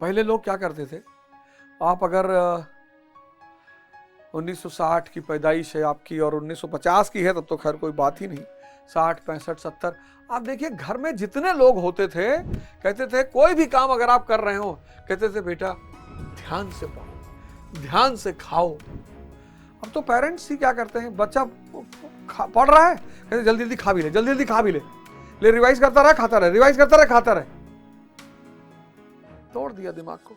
पहले लोग क्या करते थे, आप अगर 1960 की पैदाइश है आपकी और 1950 की है तब तो खैर कोई बात ही नहीं, 60, 65, 70, आप देखिए घर में जितने लोग होते थे कहते थे कोई भी काम अगर आप कर रहे हो कहते थे बेटा ध्यान से पढ़ो, ध्यान से खाओ। अब तो पेरेंट्स ही क्या करते हैं, बच्चा पढ़ रहा है कहते जल्दी जल्दी खा भी ले, जल्दी जल्दी खा भी ले रिवाइज करता रहे खाता रहे, रिवाइज करता रहे खाता रहे। तोड़ दिया दिमाग को।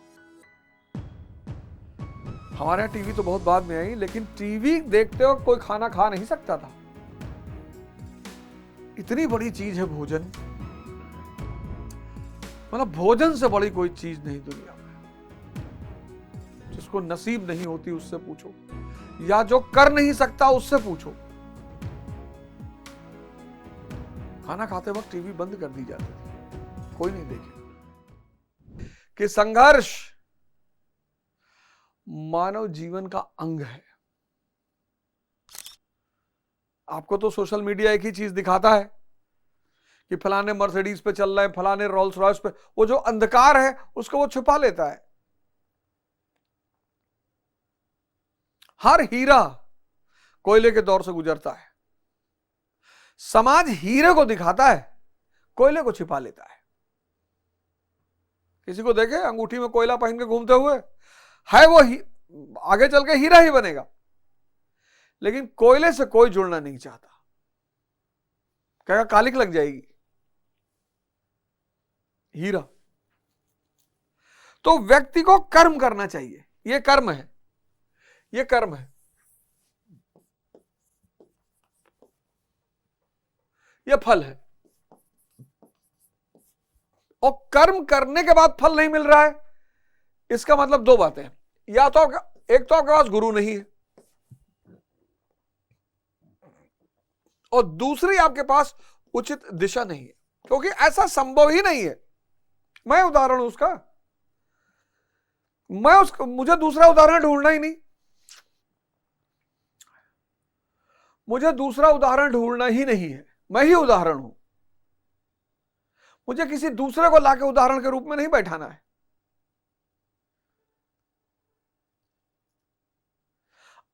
हमारे यहाँ टीवी तो बहुत बाद में आई, लेकिन टीवी देखते वक्त कोई खाना खा नहीं सकता था। इतनी बड़ी चीज है भोजन, मतलब भोजन से बड़ी कोई चीज नहीं दुनिया में। जिसको नसीब नहीं होती उससे पूछो, या जो कर नहीं सकता उससे पूछो। खाना खाते वक्त टीवी बंद कर दी जाती थी, कोई नहीं देखे। कि संघर्ष मानव जीवन का अंग है। आपको तो सोशल मीडिया एक ही चीज दिखाता है कि फलाने मर्सिडीज पे चल रहे हैं, फलाने रोल्स रॉयस पे, वो जो अंधकार है उसको वो छुपा लेता है। हर हीरा कोयले के दौर से गुजरता है। समाज हीरे को दिखाता है, कोयले को छिपा लेता है। किसी को देखे अंगूठी में कोयला पहन के घूमते हुए, है वो आगे चल के हीरा ही बनेगा, लेकिन कोयले से कोई जुड़ना नहीं चाहता, कहेगा कालिक लग जाएगी। हीरा। तो व्यक्ति को कर्म करना चाहिए, ये कर्म है, ये कर्म है, ये फल है। और कर्म करने के बाद फल नहीं मिल रहा है, इसका मतलब दो बातें हैं। या तो एक तो आपके पास गुरु नहीं है, और दूसरी आपके पास उचित दिशा नहीं है, क्योंकि ऐसा संभव ही नहीं है। मैं उदाहरण उसका, मुझे दूसरा उदाहरण ढूंढना ही नहीं, मुझे दूसरा उदाहरण ढूंढना ही नहीं है, मैं ही उदाहरण हूं। मुझे किसी दूसरे को लाके उदाहरण के रूप में नहीं बैठाना है।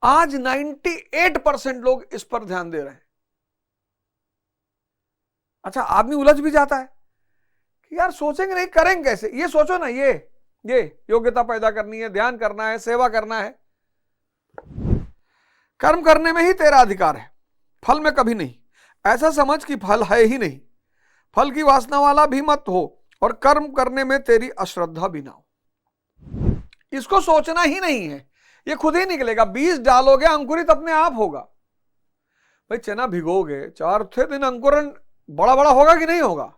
आज 98% लोग इस पर ध्यान दे रहे हैं। अच्छा, आदमी उलझ भी जाता है कि यार सोचेंगे नहीं, करेंगे कैसे। ये सोचो ना, ये योग्यता पैदा करनी है, ध्यान करना है, सेवा करना है। कर्म करने में ही तेरा अधिकार है, फल में कभी नहीं। ऐसा समझ कि फल है ही नहीं, फल की वासना वाला भी मत हो, और कर्म करने में तेरी अश्रद्धा भी ना हो। इसको सोचना ही नहीं है, ये खुद ही निकलेगा। बीज डालोगे अंकुरित अपने आप होगा। भाई चना भिगोगे, 4 दिन अंकुरण बड़ा बड़ा होगा कि नहीं होगा?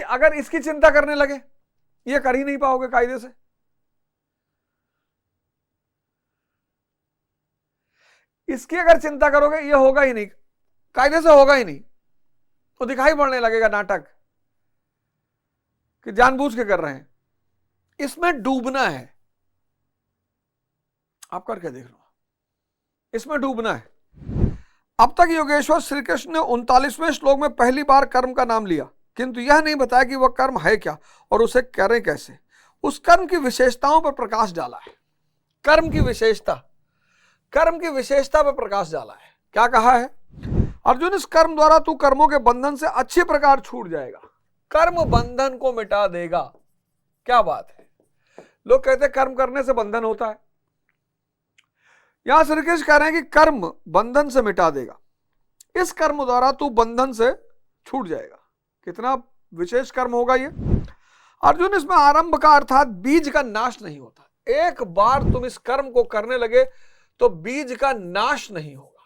अगर इसकी चिंता करने लगे, ये कर ही नहीं पाओगे कायदे से। इसकी अगर चिंता करोगे, ये होगा ही नहीं, कायदे से होगा ही नहीं। तो दिखाई पड़ने लगेगा नाटक कि जानबूझ के कर रहे हैं। इसमें डूबना है, आप करके देख लो, इसमें डूबना है। अब तक योगेश्वर श्री कृष्ण ने 39वें श्लोक में पहली बार कर्म का नाम लिया, किंतु यह नहीं बताया कि वह कर्म है क्या और उसे करें कैसे। उस कर्म की विशेषताओं पर प्रकाश डाला है। कर्म की विशेषता, कर्म की विशेषता पर प्रकाश डाला है। क्या कहा है? अर्जुन, इस कर्म द्वारा तू कर्मों के बंधन से अच्छे प्रकार छूट जाएगा। कर्म बंधन को मिटा देगा। क्या बात है। लोग कहते हैं कर्म करने से बंधन होता है, यहां श्री कृष्ण कह रहे हैं कि कर्म बंधन से मिटा देगा। इस कर्म द्वारा तू बंधन से छूट जाएगा। कितना विशेष कर्म होगा ये। अर्जुन, इसमें आरंभ का अर्थात बीज का नाश नहीं होता। एक बार तुम इस कर्म को करने लगे तो बीज का नाश नहीं होगा,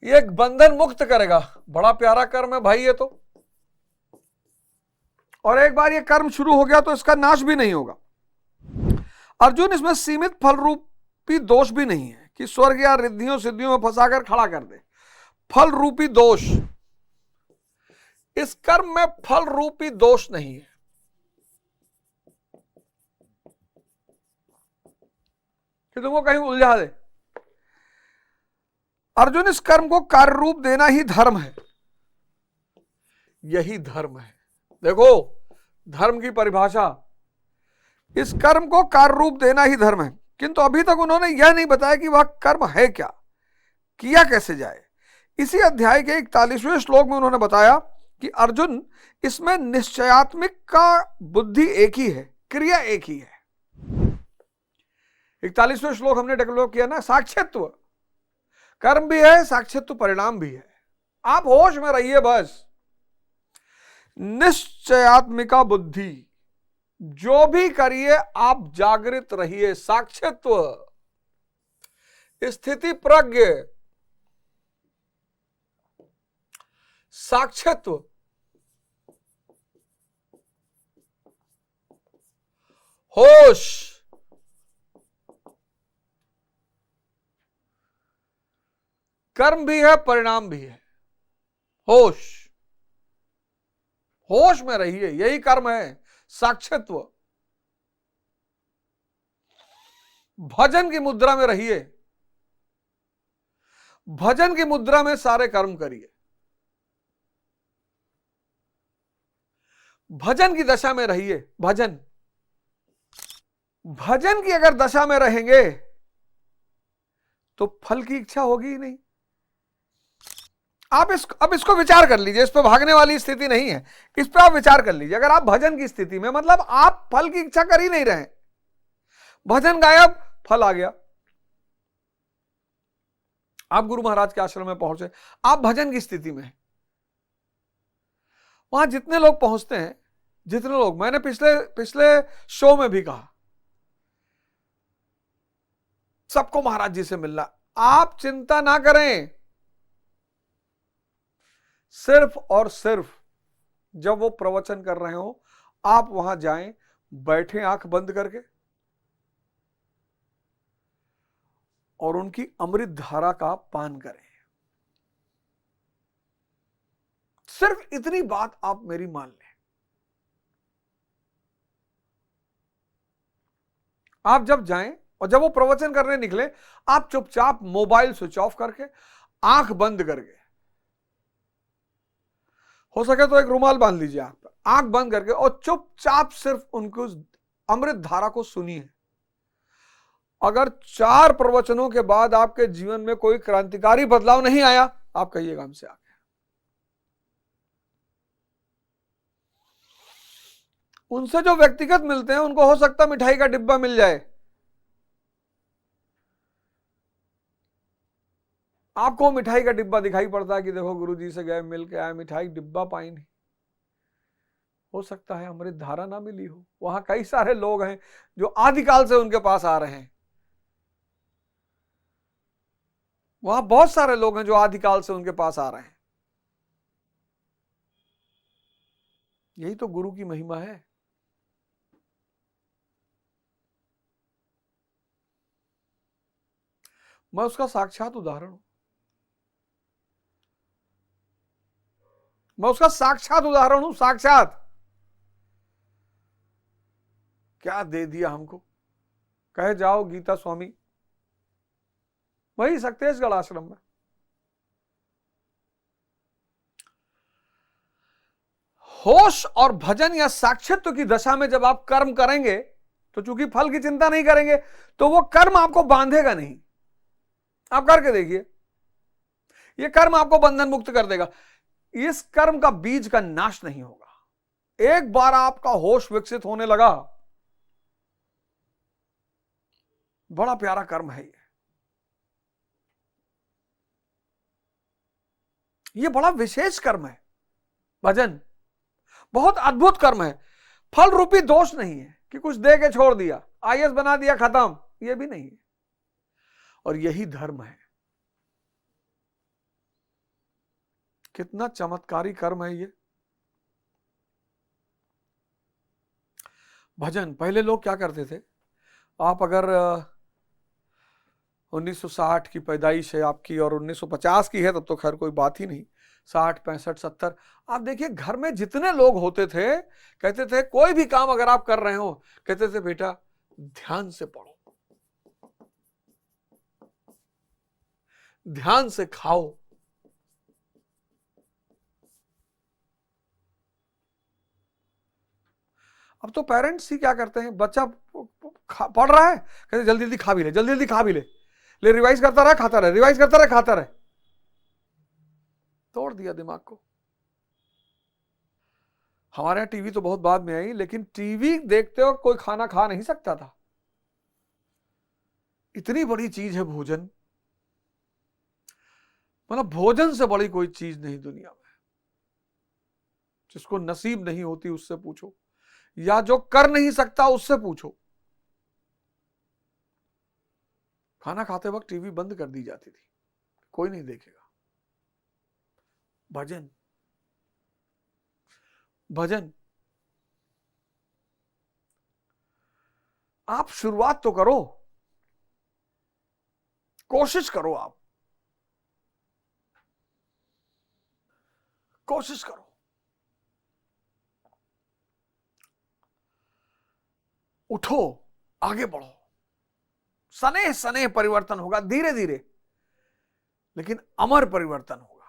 ये एक बंधन मुक्त करेगा। बड़ा प्यारा कर्म है भाई ये तो। और एक बार ये कर्म शुरू हो गया तो इसका नाश भी नहीं होगा। अर्जुन, इसमें सीमित फल रूपी दोष भी नहीं है कि स्वर्ग या रिद्धियों सिद्धियों में फंसाकर खड़ा कर दे। फल रूपी दोष, इस कर्म में फल रूपी दोष नहीं है। कि तुमको कहीं उलझा दे। अर्जुन, इस कर्म को कार्य रूप देना ही धर्म है। यही धर्म है। देखो धर्म की परिभाषा, इस कर्म को कार्य रूप देना ही धर्म है। किंतु अभी तक उन्होंने यह नहीं बताया कि वह कर्म है क्या, किया कैसे जाए। इसी अध्याय के 41वें श्लोक में उन्होंने बताया कि अर्जुन, इसमें निश्चयात्मिक का बुद्धि एक ही है, क्रिया एक ही है। 41वें श्लोक हमने डेवलप किया ना, साक्षित्व कर्म भी है, साक्षित्व परिणाम भी है। आप होश में रहिए बस। निश्चयात्मिका बुद्धि, जो भी करिए आप जागृत रहिए। साक्षित्व, स्थिति प्रज्ञ, साक्षित्व, होश, कर्म भी है, परिणाम भी है। होश, होश में रहिए, यही कर्म है। साक्षित्व, भजन की मुद्रा में रहिए, भजन की मुद्रा में सारे कर्म करिए। भजन की दशा में रहिए। भजन, भजन की अगर दशा में रहेंगे तो फल की इच्छा होगी ही नहीं। आप अब इसको विचार कर लीजिए। इस पे भागने वाली स्थिति नहीं है, इस पे आप विचार कर लीजिए। अगर आप भजन की स्थिति में, मतलब आप फल की इच्छा कर ही नहीं रहे, भजन गायब, फल आ गया। आप गुरु महाराज के आश्रम में पहुंचे, आप भजन की स्थिति में हैं। वहां जितने लोग पहुंचते हैं, जितने लोग, मैंने पिछले शो में भी कहा, सबको महाराज जी से मिलना। आप चिंता ना करें, सिर्फ और सिर्फ जब वो प्रवचन कर रहे हो आप वहां जाएं, बैठें आंख बंद करके और उनकी अमृत धारा का पान करें। सिर्फ इतनी बात आप मेरी मान लें। आप जब जाएं और जब वो प्रवचन करने निकले, आप चुपचाप मोबाइल स्विच ऑफ करके, आंख बंद करके, हो सके तो एक रुमाल बांध लीजिए आंख पर, आंख बंद करके, और चुपचाप सिर्फ उनको अमृत धारा को सुनिए। अगर 4 प्रवचनों के बाद आपके जीवन में कोई क्रांतिकारी बदलाव नहीं आया, आप कहिएगा हमसे आ गया। उनसे जो व्यक्तिगत मिलते हैं उनको हो सकता मिठाई का डिब्बा मिल जाए, आपको मिठाई का डिब्बा दिखाई पड़ता है कि देखो गुरुजी से गए, मिल के आए, मिठाई डिब्बा पाई नहीं। हो सकता है अमृत धारा ना मिली हो। वहां कई सारे लोग हैं जो आदिकाल से उनके पास आ रहे हैं। वहां बहुत सारे लोग हैं जो आदिकाल से उनके पास आ रहे हैं। यही तो गुरु की महिमा है। मैं उसका साक्षात उदाहरण हूं। मैं उसका साक्षात उदाहरण हूं। साक्षात क्या दे दिया हमको। कहे जाओ गीता स्वामी, वही सक्तेशगढ़ आश्रम में। होश और भजन या साक्षित्व की दशा में जब आप कर्म करेंगे तो चूंकि फल की चिंता नहीं करेंगे तो वो कर्म आपको बांधेगा नहीं। आप करके देखिए, ये कर्म आपको बंधन मुक्त कर देगा। इस कर्म का बीज का नाश नहीं होगा। एक बार आपका होश विकसित होने लगा, बड़ा प्यारा कर्म है ये बड़ा विशेष कर्म है। भजन बहुत अद्भुत कर्म है। फल रूपी दोष नहीं है कि कुछ दे के छोड़ दिया, आईएएस बना दिया, खत्म, ये भी नहीं है। और यही धर्म है। कितना चमत्कारी कर्म है ये भजन। पहले लोग क्या करते थे, आप अगर 1960 की पैदाइश है आपकी और 1950 की है तब तो खैर कोई बात ही नहीं, 60, 65, 70, आप देखिए घर में जितने लोग होते थे, कहते थे कोई भी काम अगर आप कर रहे हो, कहते थे बेटा ध्यान से पढ़ो, ध्यान से खाओ। अब तो पेरेंट्स ही क्या करते हैं, बच्चा पढ़ रहा है, कहते जल्दी जल्दी खा भी ले, जल्दी जल्दी खा भी ले रिवाइज करता रहे खाता रहे, रिवाइज करता रहे खाता रहे। तोड़ दिया दिमाग को। हमारे यहां टीवी तो बहुत बाद में आई, लेकिन टीवी देखते वक्त कोई खाना खा नहीं सकता था। इतनी बड़ी चीज है भोजन, मतलब भोजन से बड़ी कोई चीज नहीं दुनिया में। जिसको नसीब नहीं होती उससे पूछो, या जो कर नहीं सकता उससे पूछो। खाना खाते वक्त टीवी बंद कर दी जाती थी, कोई नहीं देखेगा। भजन भजन, आप शुरुआत तो करो, कोशिश करो, आप कोशिश करो। उठो, आगे बढ़ो। सने सने परिवर्तन होगा, धीरे धीरे, लेकिन अमर परिवर्तन होगा।